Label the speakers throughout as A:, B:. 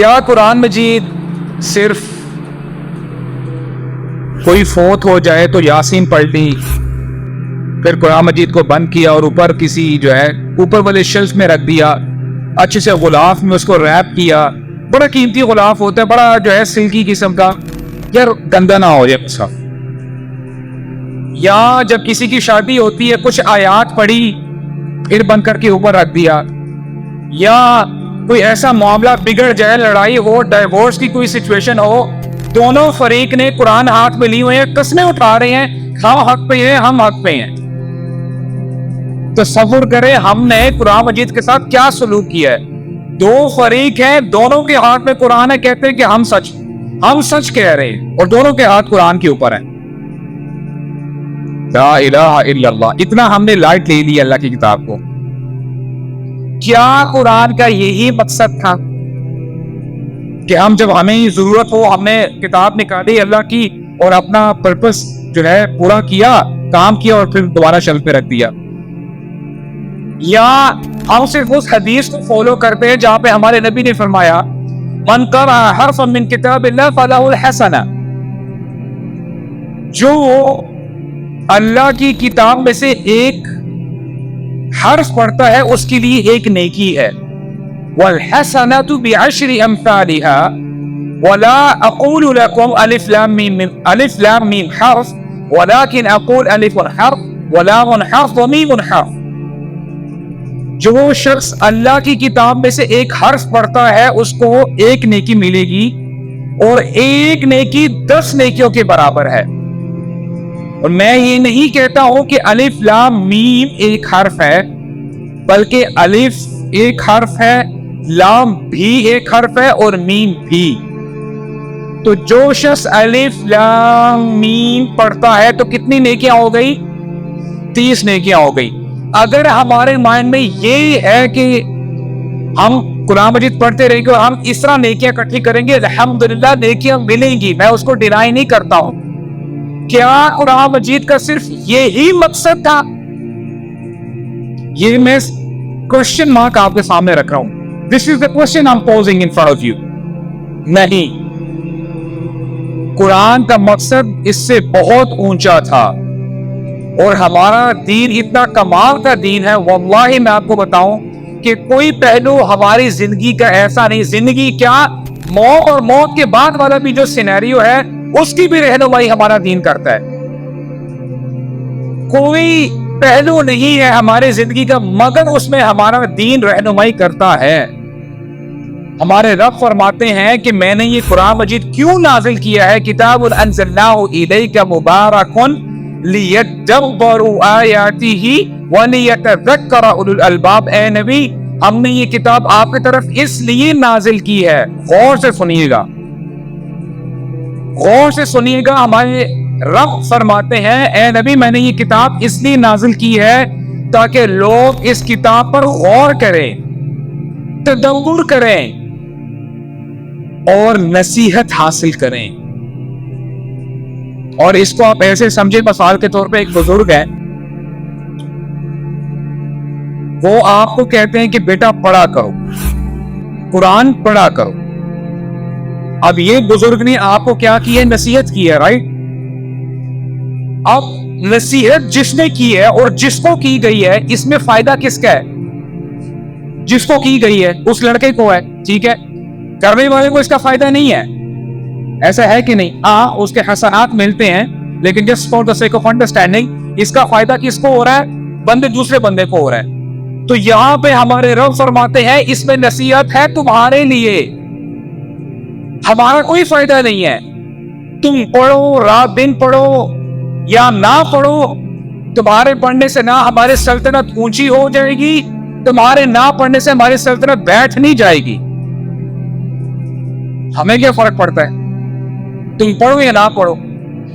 A: کیا قرآن مجید صرف کوئی فوت ہو جائے تو یاسین پڑھ لی، پھر قرآن مجید کو بند کیا اور اوپر کسی جو ہے اوپر والے شیلف میں رکھ دیا، اچھے سے غلاف میں اس کو ریپ کیا، بڑا قیمتی غلاف ہوتا ہے، بڑا جو ہے سلکی قسم کا، یار گندا نہ ہو جائے مصحف؟ یا جب کسی کی شادی ہوتی ہے کچھ آیات پڑھی پھر بند کر کے اوپر رکھ دیا، یا کوئی ایسا معاملہ بگڑ جائے، لڑائی ہو، ڈائیورس کی کوئی سچویشن ہو، دونوں فریق نے قرآن ہاتھ میں لی ہوئے ہیں، قسمیں اٹھا رہے ہیں ہم حق پہ ہیں، ہم حق پہ ہیں، تصور کریں ہم نے قرآن مجید کے ساتھ کیا سلوک کیا ہے۔ دو فریق ہیں، دونوں کے ہاتھ میں قرآن ہے، کہتے ہیں کہ ہم سچ کہہ رہے ہیں، اور دونوں کے ہاتھ قرآن کے اوپر ہیں۔ لا الہ الا اللہ، اتنا ہم نے لائٹ لے لی اللہ کی کتاب کو۔ کیا قرآن کا یہی مقصد تھا کہ ہم جب ہمیں ضرورت ہو ہم نے کتاب نکالی اللہ کی اور اپنا پرپس جو ہے پورا کیا، کام کیا، اور پھر دوبارہ شیلف پہ رکھ دیا؟ یا ہم صرف اس حدیث کو فالو کرتے ہیں جہاں پہ ہمارے نبی نے فرمایا من قرأ حرفا من کتاب اللہ فلہ الحسنہ، جو اللہ کی کتاب میں سے ایک حرف پڑھتا ہے اس کے لیے ایک نیکی ہے۔ والحسنۃ بعشر امثالها ولا اقول لكم الف لام میم حرف ولكن اقول الف حرف ولام حرف ومیم حرف۔ جو شخص اللہ کی کتاب میں سے ایک حرف پڑھتا ہے اس کو ایک نیکی ملے گی، اور ایک نیکی 10 نیکیوں کے برابر ہے۔ اور میں یہ نہیں کہتا ہوں کہ الف لام میم ایک حرف ہے، بلکہ الف ایک حرف ہے، لام بھی ایک حرف ہے، اور میم بھی۔ تو جو شخص الف لام میم پڑھتا ہے تو کتنی نیکیاں ہو گئی؟ 30 نیکیاں ہو گئی۔ اگر ہمارے مائنڈ میں یہ ہے کہ ہم قرآن مجید پڑھتے رہیں گے اور ہم اس طرح نیکیاں اکٹھی کریں گے، الحمدللہ نیکیاں ملیں گی، میں اس کو ڈینائی نہیں کرتا ہوں۔ کیا قرآن مجید کا صرف یہی مقصد تھا؟ یہ میں کوشچن مارک آپ کے سامنے رکھ رہا ہوں۔ This is the question I'm posing in front of you۔ نہیں، قرآن کا مقصد اس سے بہت اونچا تھا، اور ہمارا دین اتنا کمال کا دین ہے، واللہ میں آپ کو بتاؤں کہ کوئی پہلو ہماری زندگی کا ایسا نہیں، زندگی کیا موت اور موت کے بعد والا بھی جو سینیریو ہے اس کی بھی رہنمائی ہمارا دین کرتا ہے۔ کوئی پہلو نہیں ہے ہمارے زندگی کا مگر اس میں ہمارا دین رہنمائی کرتا ہے۔ ہمارے رب فرماتے ہیں کہ میں نے یہ قرآن مجید کیوں نازل کیا ہے، کتاب انزلناہ الیک مبارک لیدبروا آیاتہ ولیتذکر اولو الالباب۔ اے نبی، ہم نے یہ کتاب آپ کی طرف اس لیے نازل کی ہے، غور سے سنیے گا، غور سے سنیے گا۔ ہمارے رب فرماتے ہیں اے نبی میں نے یہ کتاب اس لیے نازل کی ہے تاکہ لوگ اس کتاب پر غور کریں، تدبر کریں اور نصیحت حاصل کریں۔ اور اس کو آپ ایسے سمجھے، مثال کے طور پہ ایک بزرگ ہے، وہ آپ کو کہتے ہیں کہ بیٹا پڑھا کرو، قرآن پڑھا کرو۔ اب یہ بزرگ نے آپ کو کیا کی ہے؟ نصیحت کی ہے، رائٹ؟ اب نصیحت جس نے کی ہے اور جس کو کی گئی ہے، اس میں فائدہ کس کا ہے؟ جس کو کی گئی ہے اس لڑکے کو ہے، ٹھیک ہے؟ کرنے والے کو اس کا فائدہ نہیں ہے، ایسا ہے کہ نہیں؟ ہاں، اس کے حسنات ملتے ہیں، لیکن just for the sake of understanding اس کا فائدہ کس کو ہو رہا ہے؟ دوسرے بندے کو ہو رہا ہے۔ تو یہاں پہ ہمارے رب فرماتے ہیں اس میں نصیحت ہے تمہارے لیے، ہمارا کوئی فائدہ نہیں ہے۔ تم پڑھو، رات دن پڑھو یا نہ پڑھو، تمہارے پڑھنے سے نہ ہماری سلطنت اونچی ہو جائے گی، تمہارے نہ پڑھنے سے ہماری سلطنت بیٹھ نہیں جائے گی۔ ہمیں کیا فرق پڑتا ہے تم پڑھو یا نہ پڑھو؟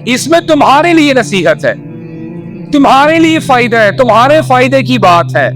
A: اس میں تمہارے لیے نصیحت ہے، تمہارے لیے فائدہ ہے، تمہارے فائدے کی بات ہے۔